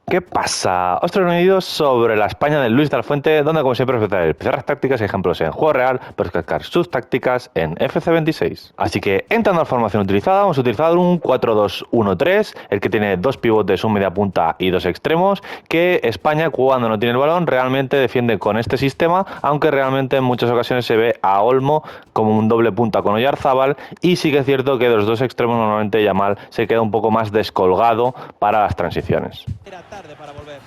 ¿Qué pasa? Os traigo un vídeo sobre la España de Luis de la Fuente, donde como siempre os voy a traer pizarras tácticas y ejemplos en juego real para descargar sus tácticas en FC26. Así que entrando a la formación utilizada, vamos a utilizar un 4-2-1-3, el que tiene dos pivotes, un media punta y dos extremos, que España cuando no tiene el balón realmente defiende con este sistema, aunque realmente en muchas ocasiones se ve a Olmo como un doble punta con Oyarzábal, y sí que es cierto que de los dos extremos normalmente Yamal se queda un poco más descolgado para las transiciones. Era tarde para volver.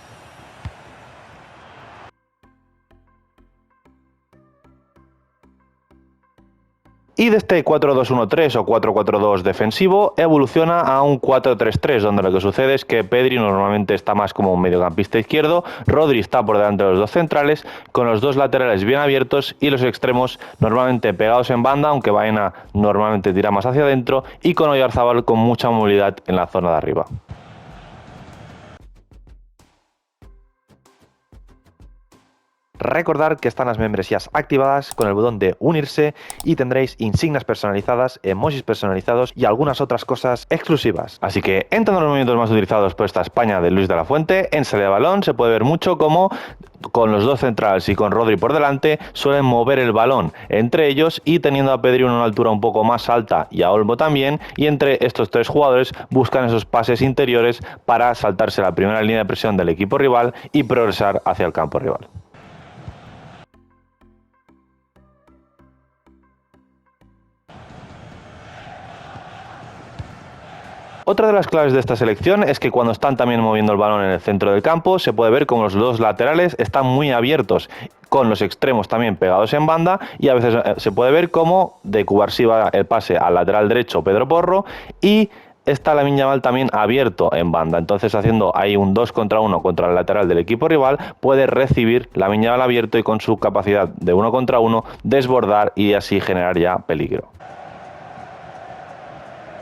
Y de este 4-2-1-3 o 4-4-2 defensivo evoluciona a un 4-3-3, donde lo que sucede es que Pedri normalmente está más como un mediocampista izquierdo, Rodri está por delante de los dos centrales, con los dos laterales bien abiertos y los extremos normalmente pegados en banda, aunque Baena normalmente tira más hacia adentro, y con Oyarzábal con mucha movilidad en la zona de arriba. Recordad que están las membresías activadas con el botón de unirse y tendréis insignias personalizadas, emojis personalizados y algunas otras cosas exclusivas. Así que entrando en los movimientos más utilizados por esta España de Luis de la Fuente, en salida de balón se puede ver mucho como con los dos centrales y con Rodri por delante suelen mover el balón entre ellos y teniendo a Pedri a una altura un poco más alta y a Olmo también, y entre estos tres jugadores buscan esos pases interiores para saltarse la primera línea de presión del equipo rival y progresar hacia el campo rival. Otra de las claves de esta selección es que cuando están también moviendo el balón en el centro del campo se puede ver como los dos laterales están muy abiertos, con los extremos también pegados en banda, y a veces se puede ver como de Cubarsí va el pase al lateral derecho Pedro Porro y está Lamine Yamal también abierto en banda. Entonces haciendo ahí un 2 contra 1 contra el lateral del equipo rival puede recibir Lamine Yamal abierto y con su capacidad de 1 contra 1 desbordar y así generar ya peligro.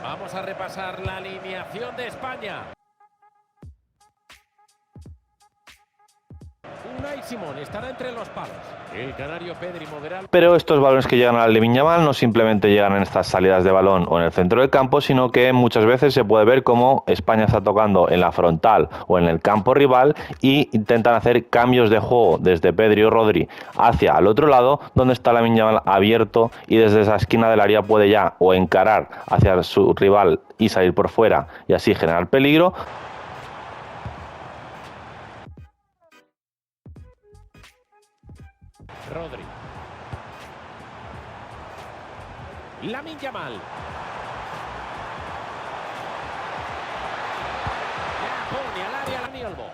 Vamos a repasar la alineación de España. Unai Simón estará entre los palos. El canario Pedri moverá. Pero estos balones que llegan al Lamine Yamal no simplemente llegan en estas salidas de balón o en el centro del campo, sino que muchas veces se puede ver cómo España está tocando en la frontal o en el campo rival y intentan hacer cambios de juego desde Pedri o Rodri hacia el otro lado, donde está Lamine Yamal abierto y desde esa esquina del área puede ya o encarar hacia su rival y salir por fuera y así generar peligro. Rodri. Lamine Yamal. Ya pone al área Dani Olmo.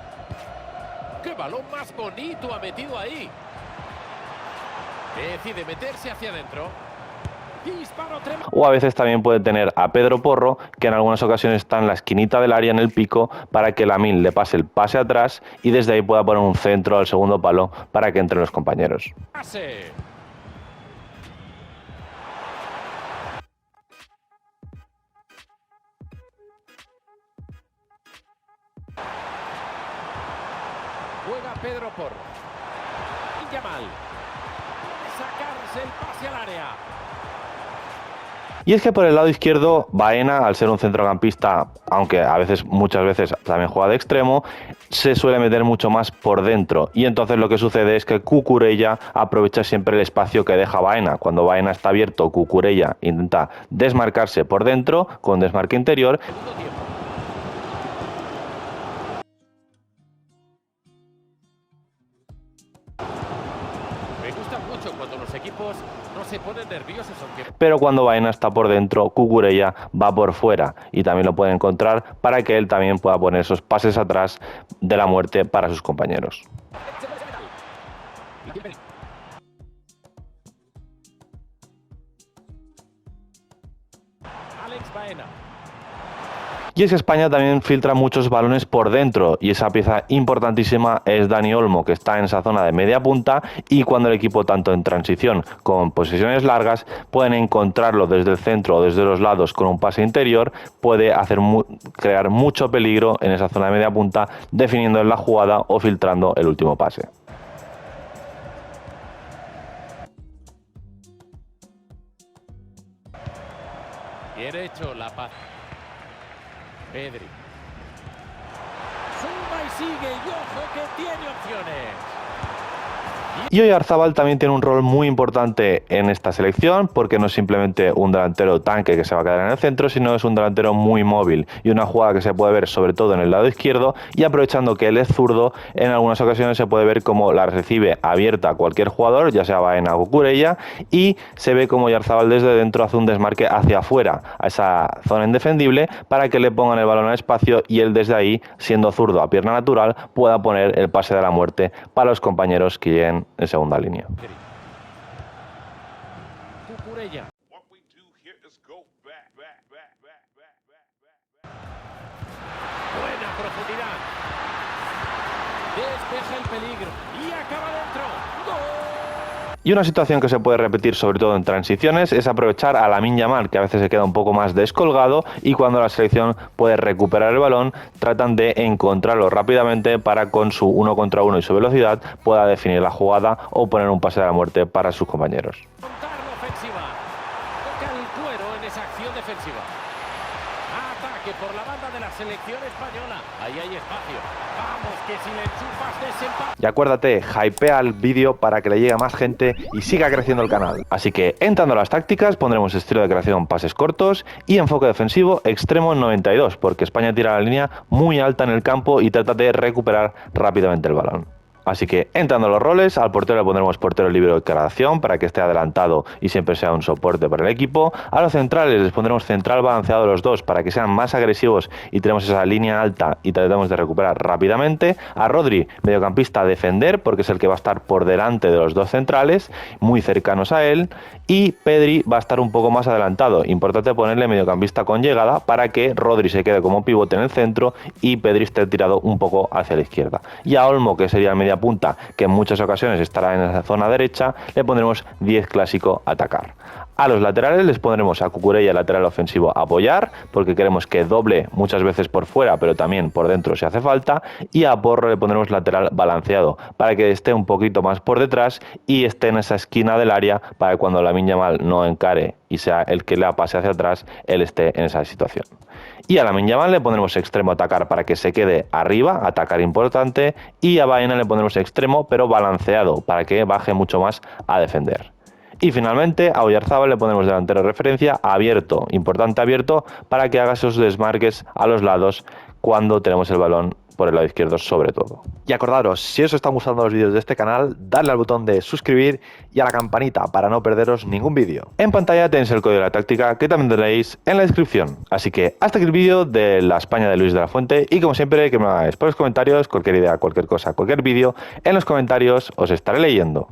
¡Qué balón más bonito ha metido ahí! Decide meterse hacia adentro. Disparo tremendo. O a veces también puede tener a Pedro Porro, que en algunas ocasiones está en la esquinita del área en el pico, para que Lamine le pase el pase atrás y desde ahí pueda poner un centro al segundo palo para que entren los compañeros. Pase. Juega Pedro Porro. Yamal. Sacarse el pase al área. Y es que por el lado izquierdo, Baena, al ser un centrocampista, aunque a veces, muchas veces también juega de extremo, se suele meter mucho más por dentro. Y entonces lo que sucede es que Cucurella aprovecha siempre el espacio que deja Baena. Cuando Baena está abierto, Cucurella intenta desmarcarse por dentro con desmarque interior. Segundo tiempo. Me gusta mucho cuando los equipos no se ponen nerviosos, aunque Pero cuando Baena está por dentro, Cucurella va por fuera y también lo puede encontrar para que él también pueda poner esos pases atrás de la muerte para sus compañeros. Alex Baena. Y es que España también filtra muchos balones por dentro y esa pieza importantísima es Dani Olmo, que está en esa zona de media punta, y cuando el equipo tanto en transición como en posesiones largas pueden encontrarlo desde el centro o desde los lados con un pase interior, puede crear mucho peligro en esa zona de media punta definiendo en la jugada o filtrando el último pase. Bien hecho la paz. Pedri. Suma y sigue y ojo que tiene opciones. Y Oyarzabal también tiene un rol muy importante en esta selección porque no es simplemente un delantero tanque que se va a quedar en el centro, sino es un delantero muy móvil y una jugada que se puede ver sobre todo en el lado izquierdo, y aprovechando que él es zurdo, en algunas ocasiones se puede ver cómo la recibe abierta a cualquier jugador, ya sea Baena o Cucurella, y se ve como Oyarzabal desde dentro hace un desmarque hacia afuera, a esa zona indefendible, para que le pongan el balón al espacio y él desde ahí, siendo zurdo a pierna natural, pueda poner el pase de la muerte para los compañeros que lleguen en segunda línea. Cucurella. Buena profundidad. Despeja el peligro y acaba dentro. ¡Gol! Y una situación que se puede repetir sobre todo en transiciones es aprovechar a Lamine Yamal, que a veces se queda un poco más descolgado, y cuando la selección puede recuperar el balón tratan de encontrarlo rápidamente para, con su 1 contra 1 y su velocidad, pueda definir la jugada o poner un pase de la muerte para sus compañeros. Montar la ofensiva. Toca el cuero en esa acción defensiva. Ataque por la banda de la selección española. Ahí hay espacio. Vamos, que si le enchufas desempate. Y acuérdate, hypea el vídeo para que le llegue a más gente y siga creciendo el canal. Así que, entrando a las tácticas, pondremos estilo de creación pases cortos y enfoque defensivo extremo en 92, porque España tira la línea muy alta en el campo y trata de recuperar rápidamente el balón. Así que, entrando a los roles, al portero le pondremos portero libre de creación para que esté adelantado y siempre sea un soporte para el equipo. A los centrales les pondremos central balanceado los dos para que sean más agresivos y tenemos esa línea alta y tratemos de recuperar rápidamente. A Rodri, mediocampista a defender, porque es el que va a estar por delante de los dos centrales, muy cercanos a él. Y Pedri va a estar un poco más adelantado. Importante ponerle mediocampista con llegada para que Rodri se quede como pivote en el centro y Pedri esté tirado un poco hacia la izquierda. Y a Olmo, que sería el media punta, que en muchas ocasiones estará en la zona derecha, le pondremos 10 clásico atacar. A los laterales les pondremos a Cucurella, lateral ofensivo, a apoyar, porque queremos que doble muchas veces por fuera, pero también por dentro si hace falta. Y a Porro le pondremos lateral balanceado, para que esté un poquito más por detrás y esté en esa esquina del área, para que cuando Lamine Yamal no encare y sea el que la pase hacia atrás, él esté en esa situación. Y a Lamine Yamal le pondremos extremo atacar para que se quede arriba, atacar importante, y a Baena le pondremos extremo pero balanceado, para que baje mucho más a defender. Y finalmente a Oyarzabal le pondremos delantero de referencia abierto, importante abierto, para que haga esos desmarques a los lados cuando tenemos el balón por el lado izquierdo sobre todo. Y acordaros, si os están gustando los vídeos de este canal, dadle al botón de suscribir y a la campanita para no perderos ningún vídeo. En pantalla tenéis el código de la táctica que también tenéis en la descripción. Así que hasta aquí el vídeo de la España de Luis de la Fuente, y como siempre que me hagáis por los comentarios cualquier idea, cualquier cosa, cualquier vídeo, en los comentarios os estaré leyendo.